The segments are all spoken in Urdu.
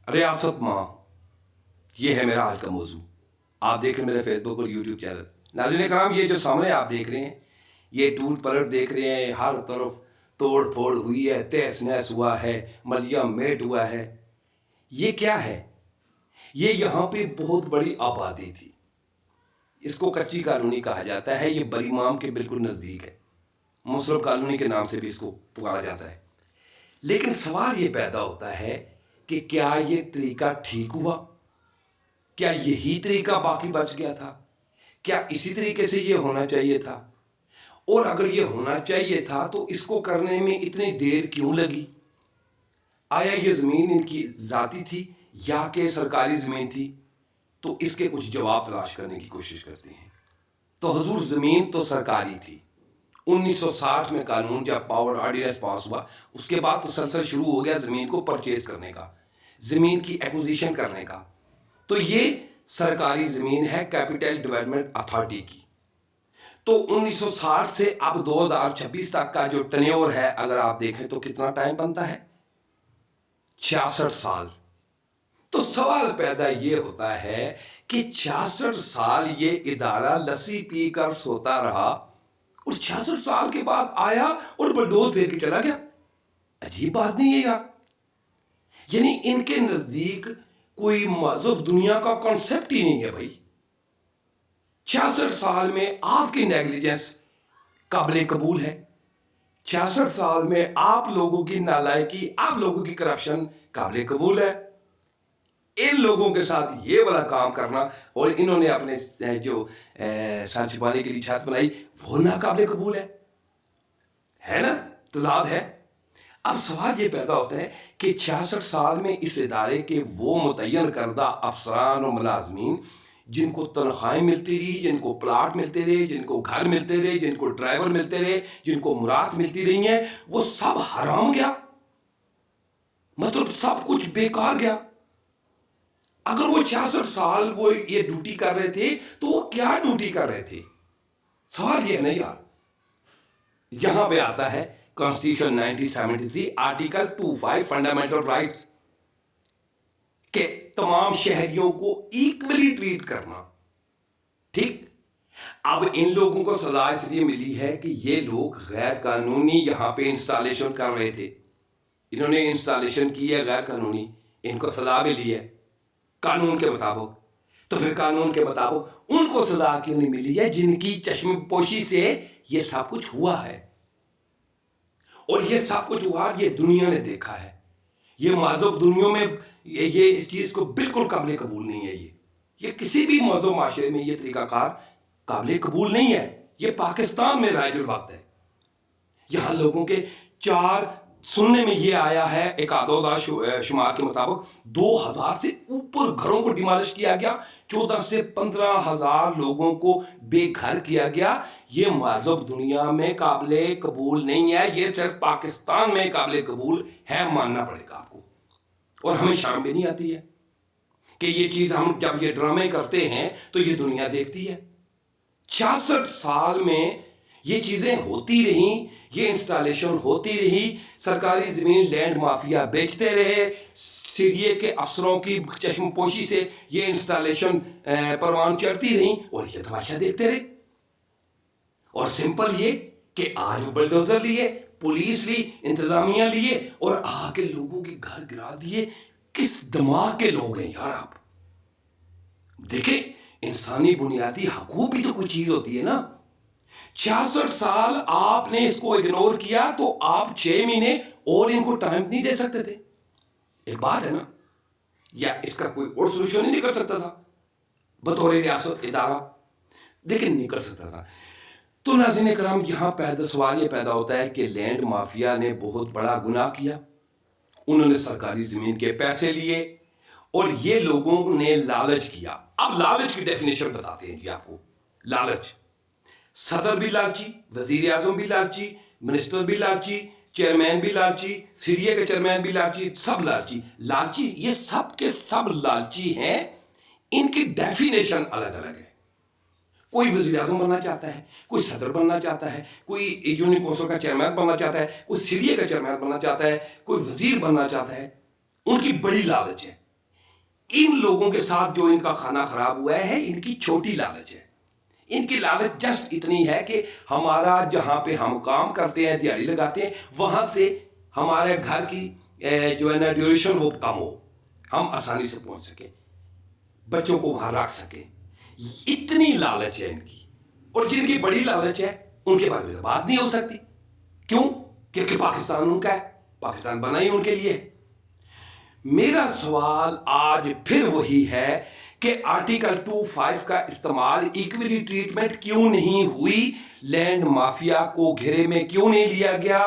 ریاست ماں، یہ ہے میرا آج کا موضوع۔ آپ دیکھ رہے ہیں میرے فیس بک اور یوٹیوب چینل۔ ناظرین کرام، یہ جو سامنے آپ دیکھ رہے ہیں، یہ ٹوٹ پلٹ دیکھ رہے ہیں، ہر طرف توڑ پھوڑ ہوئی ہے، تہس نہس ہوا ہے، ملیا میٹ ہوا ہے۔ یہ کیا ہے؟ یہ یہاں پہ بہت بڑی آبادی تھی، اس کو کچی کالونی کہا جاتا ہے، یہ بریمام کے بالکل نزدیک ہے، مسلم کالونی کے نام سے بھی اس کو پکارا جاتا ہے۔ لیکن سوال یہ پیدا ہوتا ہے کہ کیا یہ طریقہ ٹھیک ہوا؟ کیا یہی طریقہ باقی بچ گیا تھا؟ کیا اسی طریقے سے یہ ہونا چاہیے تھا؟ اور اگر یہ ہونا چاہیے تھا تو اس کو کرنے میں اتنی دیر کیوں لگی؟ آیا یہ زمین ان کی ذاتی تھی یا کہ سرکاری زمین تھی؟ تو اس کے کچھ جواب تلاش کرنے کی کوشش کرتے ہیں۔ تو حضور، زمین تو سرکاری تھی۔ 1960 میں قانون جب پاور آرڈیننس پاس ہوا، اس کے بعد تسلسل شروع ہو گیا زمین کو پرچیز کرنے کا، زمین کی ایکوزیشن کرنے کا۔ تو یہ سرکاری زمین ہے کیپٹل ڈیولپمنٹ اتھارٹی کی۔ تو 1960 سے اب 2026 تک کا جو ٹینیور ہے، اگر آپ دیکھیں تو کتنا ٹائم بنتا ہے؟ 66 سال۔ تو سوال پیدا یہ ہوتا ہے کہ 66 سال یہ ادارہ لسی پی کر سوتا رہا اور 66 سال کے بعد آیا اور بلڈوز پھیر کے چلا گیا۔ عجیب بات نہیں ہے یار؟ یعنی ان کے نزدیک کوئی مذہب دنیا کا کانسیپٹ ہی نہیں ہے بھائی۔ 66 سال میں آپ کی نیگلیجنس قابل قبول ہے، 66 سال میں آپ لوگوں کی نالائکی، آپ لوگوں کی کرپشن قابل قبول ہے۔ ان لوگوں کے ساتھ یہ والا کام کرنا اور انہوں نے اپنے جو سر چھپانے کے لیے چھت بنائی، وہ ناقابل قبول ہے نا؟ تضاد ہے۔ اب سوال یہ پیدا ہوتا ہے کہ 66 سال میں اس ادارے کے وہ متعین کردہ افسران اور ملازمین جن کو تنخواہیں ملتی رہی، جن کو پلاٹ ملتے رہے، جن کو گھر ملتے رہے، جن کو ڈرائیور ملتے رہے، جن کو مراعات ملتی رہی ہیں، وہ سب حرام گیا، مطلب سب کچھ بیکار گیا۔ اگر وہ 66 سال وہ یہ ڈیوٹی کر رہے تھے تو وہ کیا ڈیوٹی کر رہے تھے؟ سوال یہ ہے نا یار۔ یہاں پہ آتا ہے کانسٹیٹیوشن 1973 آرٹیکل 25 فنڈامنٹل رائٹس کہ تمام شہریوں کو ایکولی ٹریٹ کرنا، ٹھیک؟ اب ان لوگوں کو سزا اس لیے ملی ہے کہ یہ لوگ غیر قانونی یہاں پہ انسٹالیشن کر رہے تھے، انہوں نے انسٹالیشن کی ہے غیر قانونی، ان کو سزا ملی ہے قانون کے مطابق۔ تو پھر قانون کے مطابق ان کو سزا کیوں نہیں ملی ہے جن کی چشم پوشی سے یہ سب کچھ ہوا ہے؟ اور یہ سب کچھ ہوا، یہ دنیا نے دیکھا ہے، یہ مذہب دنیا میں یہ اس چیز کو بالکل قابل قبول نہیں ہے۔ یہ کسی بھی مذہب معاشرے میں یہ طریقہ کار قابل قبول نہیں ہے۔ یہ پاکستان میں رائج الوقت ہے۔ یہاں لوگوں کے سننے میں یہ آیا ہے، ایک آدھا شمار کے مطابق 2000 سے اوپر گھروں کو ڈیمالش کیا گیا، 14 سے 15,000 لوگوں کو بے گھر کیا گیا۔ یہ مذہب دنیا میں قابل قبول نہیں ہے، یہ صرف پاکستان میں قابل قبول ہے، ماننا پڑے گا آپ کو۔ اور ہمیں شرم بھی نہیں آتی ہے کہ یہ چیز ہم جب یہ ڈرامے کرتے ہیں تو یہ دنیا دیکھتی ہے۔ 66 سال میں یہ چیزیں ہوتی رہیں، یہ انسٹالیشن ہوتی رہی، سرکاری زمین لینڈ مافیا بیچتے رہے، سی ڈی اے کے افسروں کی چشم پوشی سے یہ انسٹالیشن پروان چڑھتی رہیں اور یہ تماشا دیکھتے رہے۔ اور سمپل یہ کہ آج وہ بلڈوزر لیے، پولیس لی، انتظامیہ لیے اور آ کے لوگوں کے گھر گرا دیے۔ کس دماغ کے لوگ ہیں یار آپ؟ دیکھیں، انسانی بنیادی حقوق بھی تو کوئی چیز ہوتی ہے نا۔ 66 سال آپ نے اس کو اگنور کیا تو آپ 6 مہینے اور ان کو ٹائم نہیں دے سکتے تھے؟ ایک بات ہے نا، یا اس کا کوئی اور سولوشن نہیں نکل سکتا تھا بطور ریاست ادارہ؟ لیکن نکل سکتا تھا۔ تو ناظرین کرام، یہاں سوال یہ پیدا ہوتا ہے کہ لینڈ مافیا نے بہت بڑا گناہ کیا، انہوں نے سرکاری زمین کے پیسے لیے اور یہ لوگوں نے لالچ کیا۔ اب لالچ کی ڈیفینیشن بتاتے ہیں جی آپ کو۔ لالچ، صدر بھی لالچی، وزیر اعظم بھی لالچی، منسٹر بھی لالچی، چیئرمین بھی لالچی، سی ڈی اے کے چیئرمین بھی لالچی، سب لالچی۔ لالچی، یہ سب کے سب لالچی ہیں، ان کی ڈیفینیشن الگ الگ ہے۔ کوئی وزیر اعظم بننا چاہتا ہے، کوئی صدر بننا چاہتا ہے، کوئی یونین کونسل کا چیئرمین بننا چاہتا ہے، کوئی سی ڈی اے کا چیئرمین بننا چاہتا ہے، کوئی وزیر بننا چاہتا ہے۔ ان کی بڑی لالچ ہے ان لوگوں کے ساتھ جو ان کا کھانا خراب ہوا ہے ان کی چھوٹی لالچ ہے. ان کی لالچ جسٹ اتنی ہے کہ ہمارا جہاں پہ ہم کام کرتے ہیں دیہڑی لگاتے ہیں وہاں سے ہمارے گھر کی جو ہے نا ڈیوریشن وہ کم ہو, ہم آسانی سے پہنچ سکیں, بچوں کو وہاں رکھ سکیں. اتنی لالچ ہے ان کی. اور جن کی بڑی لالچ ہے ان کے بارے میں بات نہیں ہو سکتی. کیوں؟ کیونکہ پاکستان ان کا ہے, پاکستان بنا ہی ان کے لیے. میرا سوال آج پھر وہی ہے کہ آرٹیکل 25 کا استعمال ایکولی ٹریٹمنٹ کیوں نہیں ہوئی, لینڈ مافیا کو گھیرے میں کیوں نہیں لیا گیا,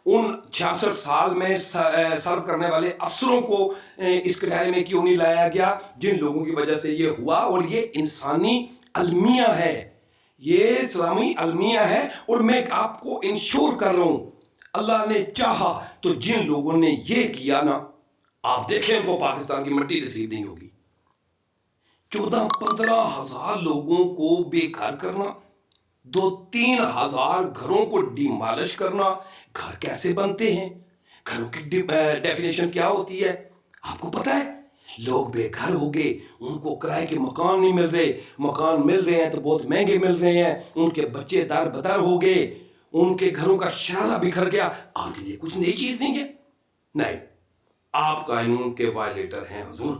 ان 66 سال میں سرو کرنے والے افسروں کو اس کٹہرے میں کیوں نہیں لایا گیا جن لوگوں کی وجہ سے یہ ہوا. اور یہ انسانی المیہ ہے, یہ اسلامی المیہ ہے. اور میں آپ کو انشور کر رہا ہوں اللہ نے چاہا تو جن لوگوں نے یہ کیا نا, آپ دیکھیں ان کو پاکستان کی مٹی نصیب نہیں ہوگی. 14-15 ہزار لوگوں کو بے گھر کرنا, 2-3 ہزار گھروں کو ڈیمالش کرنا. گھر کیسے بنتے ہیں, گھروں کی ڈیفینیشن کیا ہوتی ہے آپ کو پتا ہے؟ لوگ بے گھر ہو گئے, ان کو کرائے کے مکان نہیں مل رہے, مکان مل رہے ہیں تو بہت مہنگے مل رہے ہیں, ان کے بچے در بدر ہو گئے, ان کے گھروں کا شرازہ بکھر گیا. آپ کے لیے کچھ نئی چیز نہیں ہے؟ نہیں, آپ قانون کے وائلیٹر ہیں حضور.